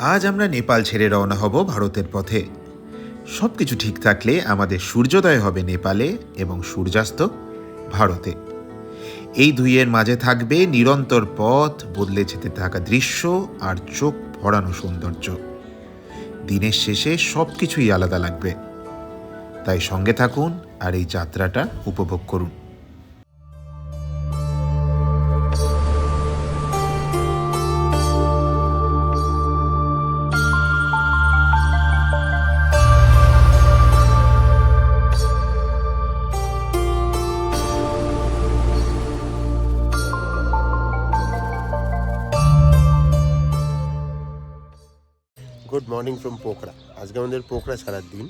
আজ আমরা নেপাল ছেড়ে রওনা হব ভারতের পথে। সব কিছু ঠিক থাকলে আমাদের সূর্যোদয় হবে নেপালে এবং সূর্যাস্ত ভারতে। এই দুইয়ের মাঝে থাকবে নিরন্তর পথ, বদলে যেতে থাকা দৃশ্য আর চোখ ভরানো সৌন্দর্য। দিনের শেষে সব কিছুই আলাদা লাগবে, তাই সঙ্গে থাকুন আর এই যাত্রাটা উপভোগ করুন। Good morning from Pokhara. আজকে আমাদের পোখরা ছাড়ার দিন,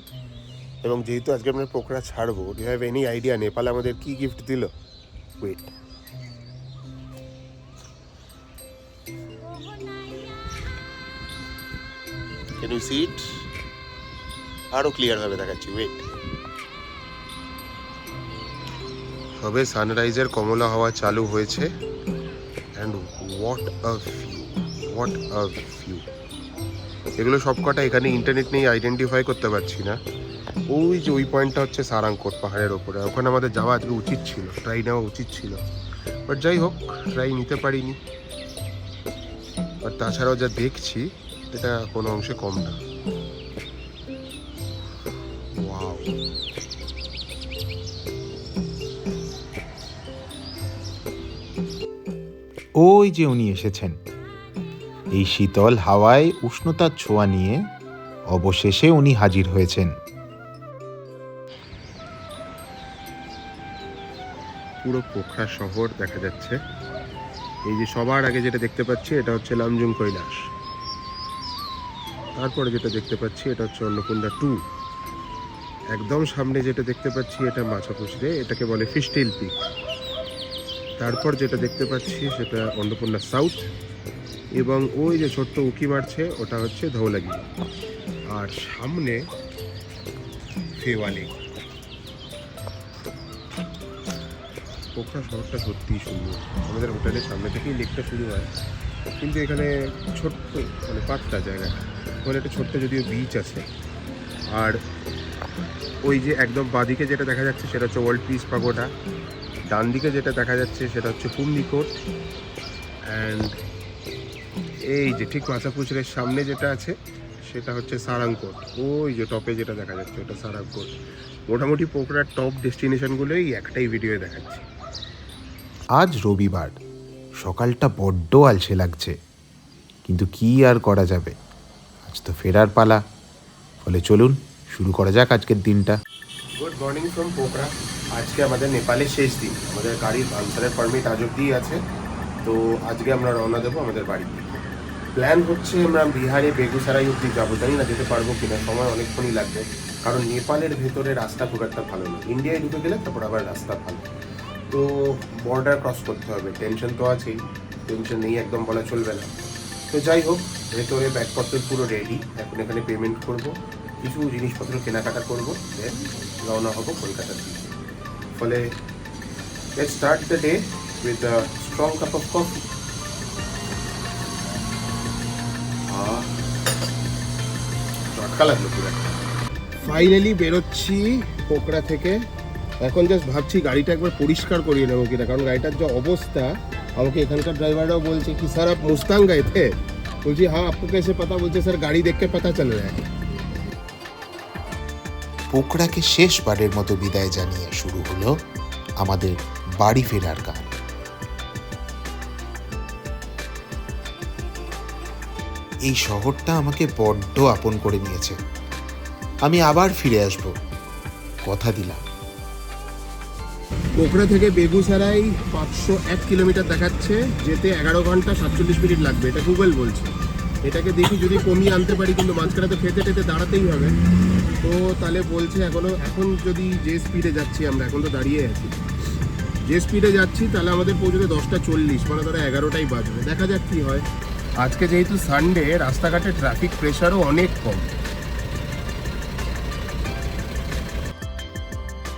এবং যেহেতু আজকে আমরা পোখরা ছাড়বো, do have any idea Nepal আমাদের কি গিফট দিল? ওয়েট, ক্যান ইউ সি ইট? আরও ক্লিয়ারভাবে দেখাচ্ছি, ওয়েট। সবে সানরাইজের কমলা হাওয়া চালু হয়েছে, and what a view, what a view. এগুলো সব কটা এখানে ইন্টারনেট নিয়ে আইডেন্টিফাই করতে পারছি না। ওই যে ওই পয়েন্টটা হচ্ছে সারাংকোট পাহাড়ের ওপরে, ওখানে আমাদের যাওয়া আজকে উচিত ছিল, ট্রাই নেওয়া উচিত ছিল, বাট যাই হোক, ট্রাই নিতে পারিনি। আর তাছাড়াও যা দেখছি, এটা কোনো অংশে কম না। ওয়াও, ওই যে উনি এসেছেন। এই শীতল হাওয়ায় উষ্ণতার ছোঁয়া নিয়ে অবশেষে উনি হাজির হয়েছেন। পুরো পোখরা শহর দেখা যাচ্ছে। এই যে সবার আগে যেটা দেখতে পাচ্ছি, এটা হচ্ছে লামজুং কৈলাস। তারপরে যেটা দেখতে পাচ্ছি, এটা হচ্ছে অন্নপূর্ণা 2। একদম সামনে যেটা দেখতে পাচ্ছি, এটা মাছাপুছরে, এটাকে বলে ফিশটেল পিক। তারপর যেটা দেখতে পাচ্ছি, সেটা অন্নপূর্ণা সাউথ, এবং ওই যে ছোট্ট উকি মারছে, ওটা হচ্ছে ধৌলাগিরি। আর সামনে ফেওয়ালি। পোখরা শহরটা সত্যিই সুন্দর। আমাদের হোটেলের সামনে থেকেই লেকটা শুরু হয়, কিন্তু এখানে ছোট্ট মানে পাতলা জায়গা, ওখানে একটা ছোট্ট যদিও বিচ আছে। আর ওই যে একদম বাঁদিকে যেটা দেখা যাচ্ছে, সেটা হচ্ছে ওয়ার্ল্ড পিস পাগোডা। ডান দিকে যেটা দেখা যাচ্ছে, সেটা হচ্ছে কুম্বিকোট। অ্যান্ড এই যে ঠিক মাছাপুছরের সামনে যেটা আছে, সেটা হচ্ছে সারাংকোট। ওই যে টপে যেটা দেখা যাচ্ছে, ওটা সারাংকোট। মোটামুটি পোখরার টপ ডেস্টিনেশনগুলোই একটাই ভিডিওয়ে দেখাচ্ছি। আজ রবিবার, সকালটা বড্ড আলসে লাগছে, কিন্তু কি আর করা যাবে, আজ তো ফেরার পালা। ফলে চলুন শুরু করা যাক আজকের দিনটা। Good morning from Pokhara. আজকে আমাদের নেপালের শেষ দিন। আমাদের গাড়ির ভান্সারের পারমিট আজ অব্দি আছে, তো আজকে আমরা রওনা দেবো আমাদের বাড়িতে। প্ল্যান হচ্ছে আমরা বিহারে বেগুসারাই অব্দি যাবো, জানি না যেতে পারবো কিনা, সময় অনেকক্ষণই লাগবে, কারণ নেপালের ভেতরে রাস্তা খুব একটা ভালো না। ইন্ডিয়ায় ঢুকে গেলে তারপর আবার রাস্তা ভালো, তো বর্ডার ক্রস করতে হবে। টেনশন তো আছেই, টেনশন নেই একদম বলা চলবে না। তো যাই হোক, ভেতরে ব্যাগপত্র পুরো রেডি। এখন এখানে পেমেন্ট করব, কিছু জিনিসপত্র কেনাকাটা করবো, দেন রওনা হবো কলকাতার দিকে। ফলে let's start the day with a strong cup of coffee. চটকা লাগলো পুরো। ফাইনালি বেরোচ্ছি পোখরা থেকে। এখন জাস্ট ভাবছি গাড়িটা একবার পরিষ্কার করিয়ে নেবো কিনা, কারণ গাড়িটার যা অবস্থা। আমাকে এখানকার ড্রাইভাররাও বলছে কি sir up Mustang Gaye the? বলছি হ্যাঁ, আপকো कैसे पता? বলছে স্যার গাড়ি দেখকে पता चल रहा है। পোখরাকে শেষবারের মতো বিদায় জানিয়ে শুরু হলো আমাদের বাড়ি ফেরার গান। এই শহরটা আমাকে বড্ড আপন করে নিয়েছে। আমি আবার ফিরে আসব, কথা দিলাম। পোখরা থেকে বেগুসারাই 501 কিলোমিটার দেখাচ্ছে, যেতে 11 ঘন্টা 47 মিনিট লাগবে, এটা গুগল বলছে। এটাকে দেখি যদি কমিয়ে আনতে পারি, কিন্তু মাঝখানে তো খেতে টেতে দাঁড়াতেই হবে। তো তাহলে বলছে এখন যদি যে স্পিডে যাচ্ছি, আমরা এখন তো দাঁড়িয়ে আছি, যে স্পিডে যাচ্ছি তাহলে আমাদের পৌঁছতে 10:40, মানে ধরো 11টাই বাজবে। দেখা যাক কী হয়। আজকে যেহেতু সানডে, রাস্তাঘাটে ট্রাফিক প্রেশারও অনেক কম।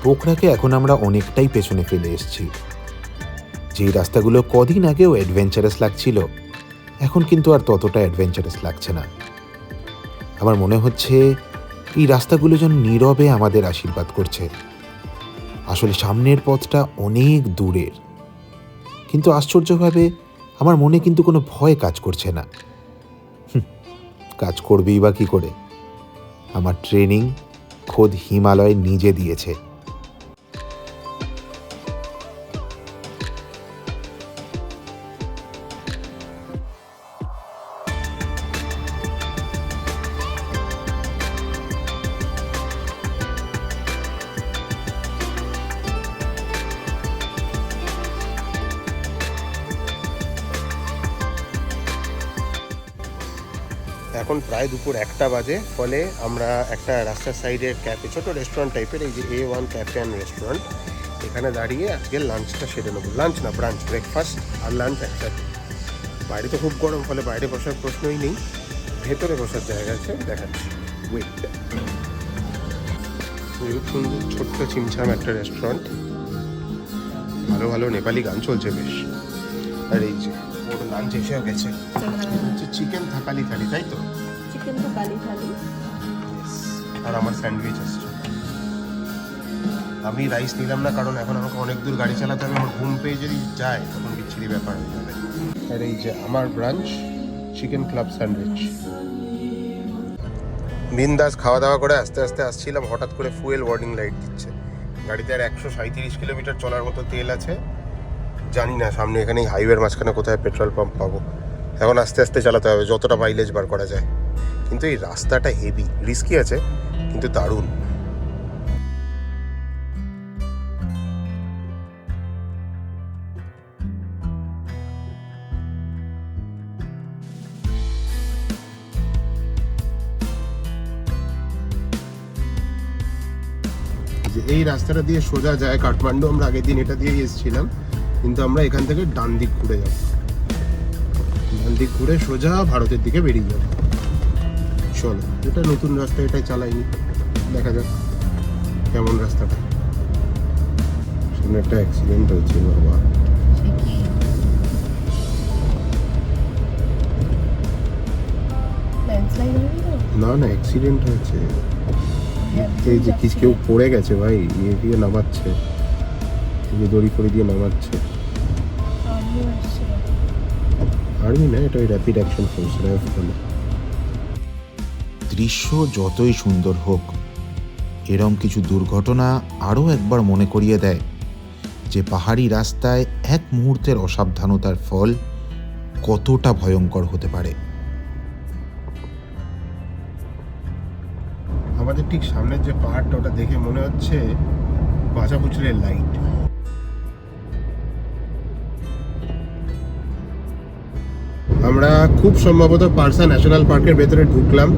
পোখরাকে এখন আমরা অনেকটাই পেছনে ফেলে এসেছি। যেই রাস্তাগুলো কদিন আগেও অ্যাডভেঞ্চারাস লাগছিল, এখন কিন্তু আর ততটা অ্যাডভেঞ্চারাস লাগছে না। আমার মনে হচ্ছে এই রাস্তাগুলো যেন নীরবে আমাদের আশীর্বাদ করছে। আসলে সামনের পথটা অনেক দূরের, কিন্তু আশ্চর্যভাবে আমার মনে কিন্তু কোনো ভয় কাজ করছে না। কাজ করবেই বা কী করে? আমার ট্রেনিং খোদ হিমালয় নিজে দিয়েছে। এখন প্রায় দুপুর 1টা বাজে, ফলে আমরা একটা রাস্তার সাইডের ক্যাফে, ছোটো রেস্টুরেন্ট টাইপের, এই যে A1 ক্যাফে অ্যান্ড রেস্টুরেন্ট, এখানে দাঁড়িয়ে আজকে লাঞ্চটা সেরে নেবো। লাঞ্চ না, ব্রাঞ্চ, ব্রেকফাস্ট আর লাঞ্চ একসাথে। বাইরে তো খুব গরম, ফলে বাইরে বসার প্রশ্নই নেই, ভেতরে বসার জায়গা আছে, দেখাচ্ছি। ওয়েট, খুব সুন্দর ছোট্ট চিমছাম একটা রেস্টুরেন্ট, ভালো ভালো নেপালি গান চলছে বেশ। আর এই যে ওর লাঞ্চ এসেও গেছে, হচ্ছে চিকেন থাকালি থালি, তাই তো? চিকেন তো কালি থালি। আর আমার স্যান্ডউইচ আসছে। আমি রাইস নিলাম না, কারণ এখন আমাকে অনেক দূর গাড়ি চালাতে হবে, আমার ঘুম পেয়ে যদি যায় তখন বিচ্ছিরি ব্যাপার হয়ে যাবে। আর এই যে আমার ব্রাঞ্চ চিকেন ক্লাব স্যান্ডউইচ। বিন্দাস খাওয়া দাওয়া করে আস্তে আস্তে আসছিলাম, হঠাৎ করে ফুয়েল ওয়ার্নিং লাইট দিচ্ছে। গাড়িতে আর 137 কিলোমিটার চলার মতো তেল আছে। জানি না সামনে এখানেই হাইওয়ের মাঝখানে কোথায় পেট্রোল পাম্প পাবো। এখন আস্তে আস্তে চালাতে হবে, যতটা মাইলেজ বার করা যায়। কিন্তু এই রাস্তাটা হেভি, রিস্কি আছে কিন্তু দারুণ। যে এই রাস্তাটা দিয়ে সোজা যায় কাঠমান্ডু, আমরা আগের দিন এটা দিয়েই এসেছিলাম, কিন্তু আমরা এখান থেকে ডান দিক ঘুরে যাব, ডান দিক ঘুরে সোজা ভারতের দিকে বেরিয়ে যাব। চলো, এটা নতুন রাস্তা, এটাই চালাইনি, দেখা যাক কেমন রাস্তাটা। সামনে একটা অ্যাক্সিডেন্ট হয়েছে বাবা। না না, অ্যাক্সিডেন্ট হয়েছে, এই যে কেউ পড়ে গেছে ভাই, ইয়ে দিয়ে নামাচ্ছে, দড়ি ফড়ি দিয়ে নামাচ্ছে। আর্মি না, এটা ওই র্যাপিড অ্যাকশন ফোর্স, র্যাফ বলে। দৃশ্য যতই সুন্দর হোক, এরম কিছু দুর্ঘটনা আরও একবার মনে করিয়ে দেয় যে পাহাড়ি রাস্তায় এক মুহূর্তের অসাবধানতার ফল কতটা ভয়ঙ্কর হতে পারে। আমাদের ঠিক সামনের যে পাহাড়টা, ওটা দেখে মনে হচ্ছে বাজাপুচুরের লাইট। আমরা খুব সম্ভবত পারসা ন্যাশনাল পার্কের ভেতরে ঢুকলাম।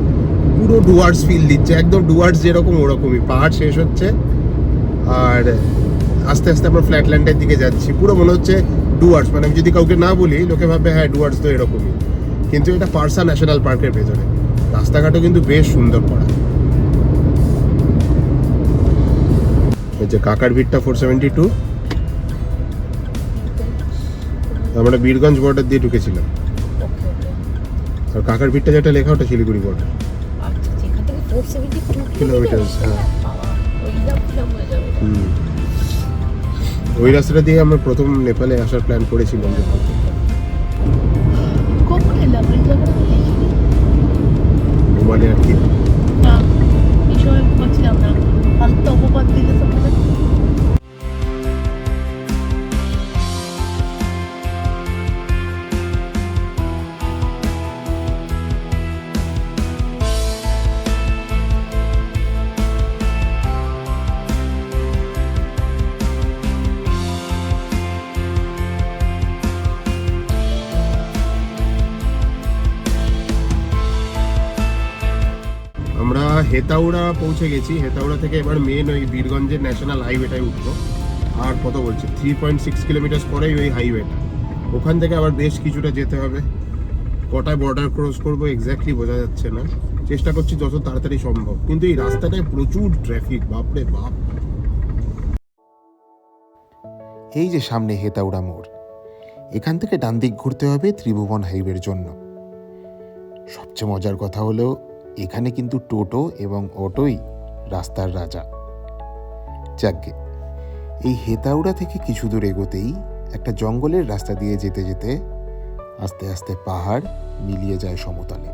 পুরো ডুয়ার্স ফিল দিচ্ছে, একদম ডুয়ার্স যেরকম ওরকমই। পাহাড় শেষ হচ্ছে আর আস্তে আস্তে আমরা ফ্ল্যাটল্যান্ডের দিকে যাচ্ছি। পুরো মনে হচ্ছে ডুয়ার্স, মানে আমি যদি কাউকে না বলি লোকে ভাববে হ্যাঁ ডুয়ার্স তো এরকমই, কিন্তু এটা পারসা ন্যাশনাল পার্কের ভেতরে। রাস্তাঘাটও কিন্তু বেশ সুন্দর করা। এই যে কাকার ভিড়টা 472, আমরা বীরগঞ্জ বর্ডার দিয়ে ঢুকেছিলাম। আর কাকার ভিড়টা যেটা লেখা, ওটা শিলিগুড়ি বর্ডার। আচ্ছা, যেখান থেকে 472 কিলোমিটার, হ্যাঁ। ওই ওই রাস্তাটা দিয়ে আমরা প্রথম নেপালে আসার প্ল্যান করেছিলাম যখন। কখন এলাম ওই জায়গাটা দেখিনি। মানে আর কি না, এই সময় ঘুমাচ্ছিলাম না, হালকা অপবাদ দিলে তো মনে আমরা হেতাউড়া পৌঁছে গেছি। হেতাউড়া থেকে এবার মেন ওই বীরগঞ্জের ন্যাশনাল হাইওয়েটায় উঠবো। আর কত বলছে 3.6 কিলোমিটার পরেই ওই হাইওয়েটা। ওখান থেকে আবার বেশ কিছুটা যেতে হবে। কটায় বর্ডার ক্রস করবো এক্স্যাক্টলি বোঝা যাচ্ছে না, চেষ্টা করছি যত তাড়াতাড়ি সম্ভব। কিন্তু এই রাস্তাটায় প্রচুর ট্রাফিক, বাপরে বাপ। এই যে সামনে হেতাউড়া মোড়, এখান থেকে ডান দিক ঘুরতে হবে ত্রিভুবন হাইওয়ের জন্য। সবচেয়ে মজার কথা হলো এখানে কিন্তু টোটো এবং অটোই রাস্তার রাজা। যাকগে, এই হেতাউড়া থেকে কিছু দূর এগোতেই একটা জঙ্গলের রাস্তা দিয়ে যেতে যেতে আস্তে আস্তে পাহাড় মিলিয়ে যায় সমতলে।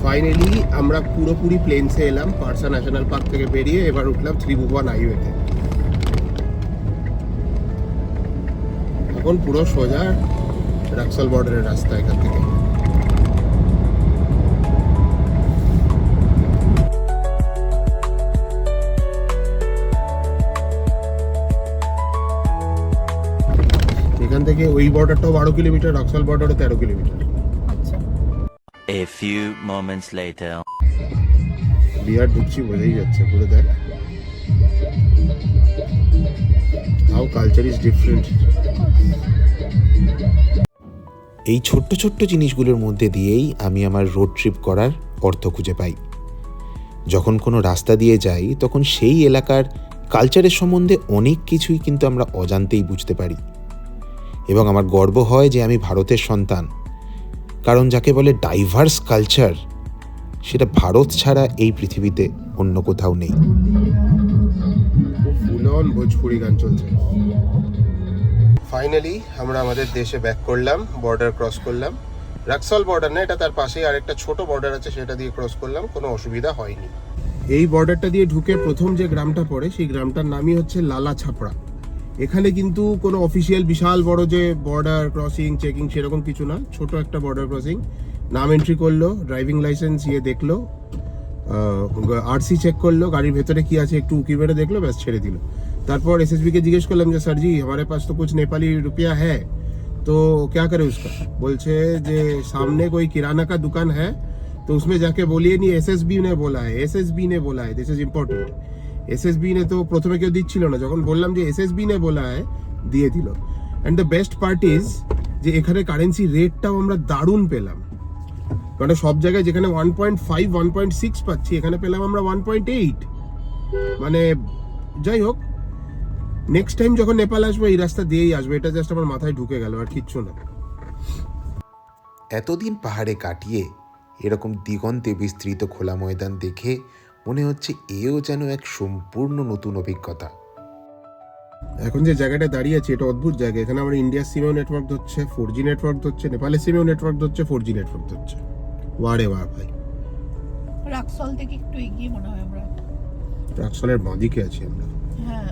ফাইনালি আমরা পুরোপুরি প্লেনসে এলাম। পারসা ন্যাশনাল পার্ক থেকে বেরিয়ে এবার উঠলাম ত্রিভুবন হাইওয়েতে। এখন পুরো সোজা রাক্সাল বর্ডারের রাস্তা এখান থেকে। এখান থেকে ওই বর্ডারটাও 12 কিলোমিটার, রাক্সাল বর্ডারও 13 কিলোমিটার। আচ্ছা, A few moments later. Bihar ঢুকছি বোঝাই যাচ্ছে পুরো। দেখ হাউ কালচার ইজ ডিফারেন্ট। এই ছোট্ট ছোট্ট জিনিসগুলোর মধ্যে দিয়েই আমি আমার রোড ট্রিপ করার অর্থ খুঁজে পাই। যখন কোনো রাস্তা দিয়ে যাই তখন সেই এলাকার কালচারের সম্বন্ধে অনেক কিছুই কিন্তু আমরা অজান্তেই বুঝতে পারি, এবং আমার গর্ব হয় যে আমি ভারতের সন্তান। কারণ যাকে বলে ডাইভার্স কালচার, সেটা ভারত ছাড়া এই পৃথিবীতে অন্য কোথাও নেই। ফুল অন ভোজপুরি গান চলছে। ফাইনালি আমরা আমাদের দেশে ব্যাক করলাম, বর্ডার ক্রস করলাম। রাক্সাল বর্ডার না, এটা তার পাশেই আরেকটা ছোট বর্ডার আছে, সেটা দিয়ে ক্রস করলাম, কোনো অসুবিধা হয়নি। এই বর্ডারটা দিয়ে ঢুকে প্রথম যে গ্রামটা পড়ে সেই গ্রামটার নামই হচ্ছে লালা ছাপড়া। এখানে কিন্তু কোনো অফিসিয়াল বিশাল বড় যে বর্ডার ক্রসিং চেকিং সেরকম কিছু না, ছোট একটা বর্ডার ক্রসিং। নাম এন্ট্রি করলো, ড্রাইভিং লাইসেন্স ইয়ে দেখলো, আরসি চেক করলো, গাড়ির ভেতরে কি আছে একটু উকি মেরে দেখলো, ব্যাস ছেড়ে দিল। তারপর এসএসবি কে জিজ্ঞেস করলাম যে স্যার জি हमारे पास तो कुछ नेपाली रुपया है तो क्या करे उसका। বলছে যে सामने कोई किराना का दुकान है तो उसमें जाके बोलिए नहीं एसएसबी ने बोला है, एसएसबी ने बोला है, दिस इज इम्पोर्टेंट। এসএসবি নে তো প্রথমে কেউ দিচ্ছিল না, যখন বললাম যে এসএসবি নে বলা হয় দিয়ে দিল। And the best part is যে এখানে কারেন্সি রেটটাও আমরা দারুণ পেলাম। মানে সব জায়গায় যেখানে 1.5 1.6 পাচ্ছি, এখানে পেলাম আমরা 1.8। মানে যাই হোক, নেক্সট টাইম যখন নেপাল আসবো এই রাস্তা দিয়েই আসবো। এটা জাস্ট আমার মাথায় ঢুকে গেল, আর কিচ্ছু না। এতদিন পাহাড়ে কাটিয়ে এরকম দিগন্তে বিস্তৃত খোলা ময়দান দেখে মনে হচ্ছে এও যেন এক সম্পূর্ণ নতুন অভিজ্ঞতা। এখন যে জায়গাটা দাঁড়িয়ে আছে এটা অদ্ভুত জায়গা। এখানে আমার ইন্ডিয়ার সিমেও নেটওয়ার্ক ধরছে, 4G নেটওয়ার্ক ধরছে, নেপালের সিমেও নেটওয়ার্ক ধরছে, 4G নেটওয়ার্ক ধরছে। ওয়ারে ওয়া ভাই। রাক্সল থেকে একটু এগিয়ে মনে হয় আমরা। রাক্সলের বাঁদিকে আছি আমরা। হ্যাঁ,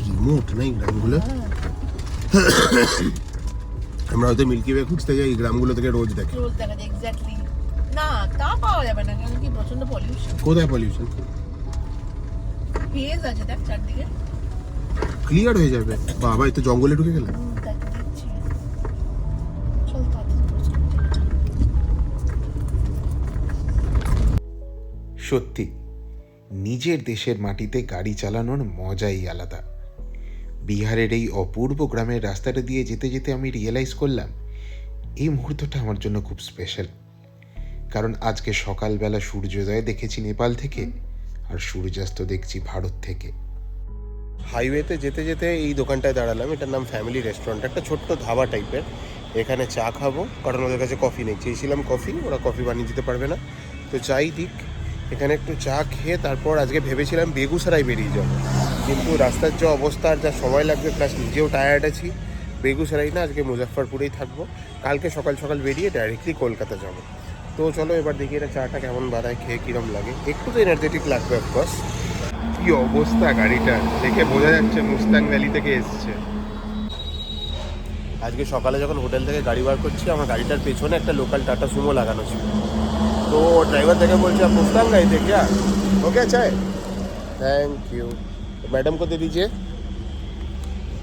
রিমোট না এই গ্রামগুলো। আমরা হয়তো মিল্কি ওয়ে খুঁজতে যাই, এই গ্রামগুলো থেকে রোজ দেখি। রোজ দেখা যায় এক্স্যাক্টলি। না, তা পাওয়া যাবে না, কারণ কি প্রচন্ড পলিউশন। কোথায় পলিউশন? হেজ আছে দেখ চারদিকে। ক্লিয়ার হয়ে যাবে। বাবা, এই তো জঙ্গলে ঢুকে গেলাম। দেখ দিচ্ছি। চল তাড়াতাড়ি। সত্যি নিজের দেশের মাটিতে গাড়ি চালানোর মজাই আলাদা। বিহারের এই অপূর্ব গ্রামের রাস্তাটা দিয়ে যেতে যেতে আমি রিয়েলাইজ করলাম এই মুহূর্তটা আমার জন্য খুব স্পেশাল। কারণ আজকে সকালবেলা সূর্যোদয় দেখেছি নেপাল থেকে, আর সূর্যাস্ত দেখছি ভারত থেকে। হাইওয়েতে যেতে যেতে এই দোকানটায় দাঁড়ালাম। এটার নাম ফ্যামিলি রেস্টুরেন্ট, একটা ছোট্ট ধাবা টাইপের। এখানে চা খাবো, কারণ ওদের কাছে কফি নেই। চেয়েছিলাম কফি, ওরা কফি বানিয়ে দিতে পারবে না, তো চাই দিক। এখানে একটু চা খেয়ে তারপর আজকে ভেবেছিলাম বেগুসরাই বেরিয়ে যাবো, কিন্তু রাস্তার যে অবস্থা আর যা সময় লাগবে, প্লাস নিজেও টায়ার্ড আছি, বেগুসরাই না, আজকে মুজাফফরপুরেই থাকবো। কালকে সকাল সকাল বেরিয়ে ডাইরেক্টলি কলকাতা যাবো। তো চলো এবার দেখি এটা চাটা কেমন বানায়, খেয়ে কিরম লাগে। একটু তো এনার্জেটিক লাগবে অফকোর্স। কি অবস্থা গাড়িটা দেখে বোঝা যাচ্ছে মুস্তাং ভ্যালি থেকে এসছে। আজকে সকালে যখন হোটেল থেকে গাড়ি বার করছি, আমার গাড়িটার পেছনে একটা লোকাল টাটা সুমো লাগানো ছিল। তো ड्राइवर দেখে বলছে आप मुस्तांग गए थे क्या? हो गया चाय? Thank you. तो मैडम को दे दीजिए।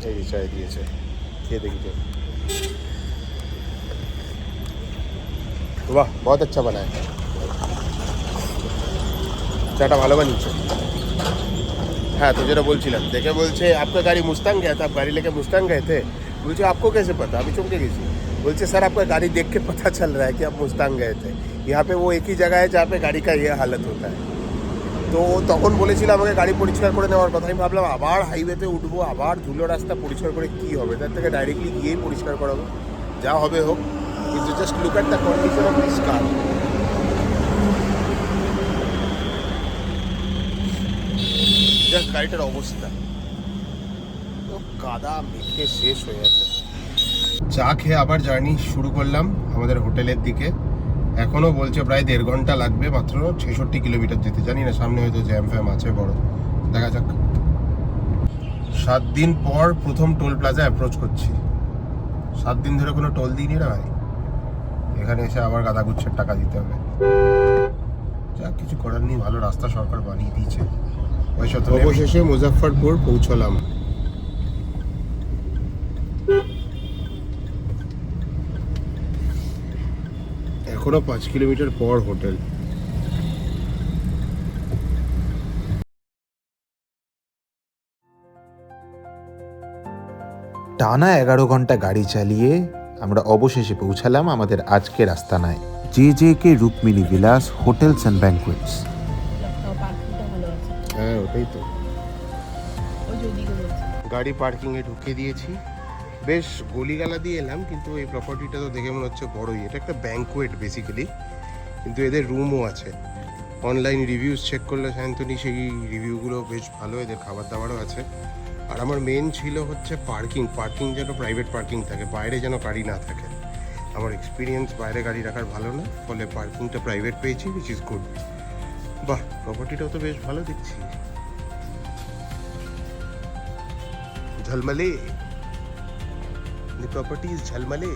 এই যে চায় দিয়েছে, খেয়ে দেখি তো। বাহ, बहुत अच्छा बना है। চাটা ভালো বানিয়েছে। हाँ तो जरा बोलছিলাম देखे बोलছে आपका गाड़ी मुस्तांग गया था, आप गाड़ी लेके मुस्तांग गए थे। बोलছে आपको कैसे पता, अभी चमके गई। बोलছে सर आपका गाड़ी देख के पता चल रहा है कि आप मुस्तांग गए थे। यहाँ पे वो एक ही जगह है जहाँ पे गाड़ी का ये हालत होता है। তো তখন বলেছিল আমাকে গাড়ি পরিষ্কার করে নেওয়ার কথা। আমি ভাবলাম আবার হাইওয়েতে উঠবো, আবার ধুলো রাস্তা পরিষ্কার করে কি হবে, তার থেকে ডাইরেক্টলি গিয়েই পরিষ্কার করাবো, যা হবে হোক। কিন্তু just look at the condition of this car. Just গাড়িটার অবস্থা তো কাদা মেখে শেষ হয়ে আছে। চা খেয়ে আবার জার্নি শুরু করলাম আমাদের হোটেলের দিকে। এখনও বলছে প্রায় 1.5 ঘন্টা লাগবে, মাত্র 66 কিলোমিটার যেতে। জানি না সামনে হয়তো জ্যাম ফ্যাম আছে বড়, দেখা যাক। 7 দিন পর প্রথম টোল প্লাজা অ্যাপ্রোচ করছি। 7 দিন ধরে কোনো টোল দিইনি না ভাই, এখানে এসে আবার গাদা গুচ্ছের টাকা দিতে হবে। যা কিছু করার নেই, ভালো রাস্তা সরকার বানিয়ে দিয়েছে। অবশেষে মুজাফফরপুর পৌঁছলাম। এখনো 5 কিলোমিটার পর হোটেল। টানা 11 ঘন্টা গাড়ি চালিয়ে আমরা অবশেষে পৌঁছালাম আমাদের আজকের আস্তানায়, JJK Rukmini Vilas hotels and banquets. পার্কিংটা ভালো আছে। হ্যাঁ ওটাই তো, ওই যে ওদিকে রয়েছে। গাড়ি পার্কিংয়ে ঢুকিয়ে দিয়েছি। বেশ গলিগালা দিয়ে এলাম, কিন্তু এই প্রপার্টিটা তো দেখে মনে হচ্ছে বড়ই। এটা একটা ব্যাঙ্কোয়েট বেসিক্যালি, কিন্তু এদের রুমও আছে। অনলাইন রিভিউজ চেক করলে শান্তনি সেই রিভিউগুলো বেশ ভালো, এদের খাবার দাবারও আছে। আর আমার মেন ছিল হচ্ছে পার্কিং যেন প্রাইভেট পার্কিং থাকে, বাইরে যেন গাড়ি না থাকে। আমার এক্সপিরিয়েন্স বাইরে গাড়ি রাখার ভালো না, ফলে পার্কিংটা প্রাইভেট পেয়েছি, উইচ ইজ গুড। বাহ, প্রপার্টিটাও তো বেশ ভালো দেখছি, ঝলমলে। The property is झलमले।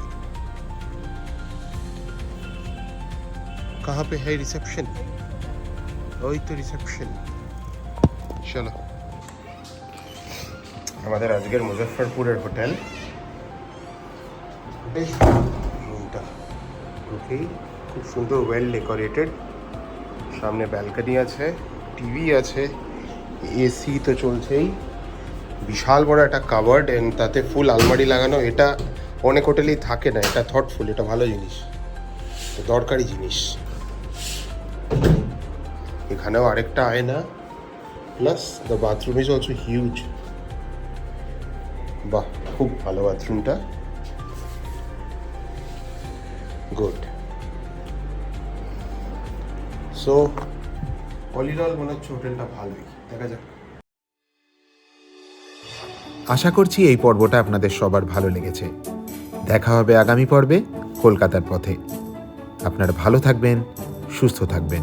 कहाँ पे है रिसेप्शन? ওই তো রিসেপশন। চলো, আমাদের আজকের মুজফ্ফরপুরের হোটেল। বেশ রুমটা ওকে, খুব সুন্দর, ওয়েল ডেকোরেটেড। সামনে ব্যালকনি আছে, টিভি আছে, এসি তো চলছেই। বিশাল বড় একটা কাভার্ড, এন্ড তাতে ফুল আলমারি লাগানো। এটা অনেক হোটেলেই থাকে না, এটা থটফুল, এটা ভালো জিনিস, দরকারি জিনিস। এখানেও আরেকটা আয়না, plus the bathroom is also huge. বাহ, খুব ভালো বাথরুমটা, good. So all in all মনে হচ্ছে হোটেলটা ভালোই, দেখা যাক। আশা করছি এই পর্বটা আপনাদের সবার ভালো লেগেছে। দেখা হবে আগামী পর্বে কলকাতার পথে। আপনারা ভালো থাকবেন, সুস্থ থাকবেন।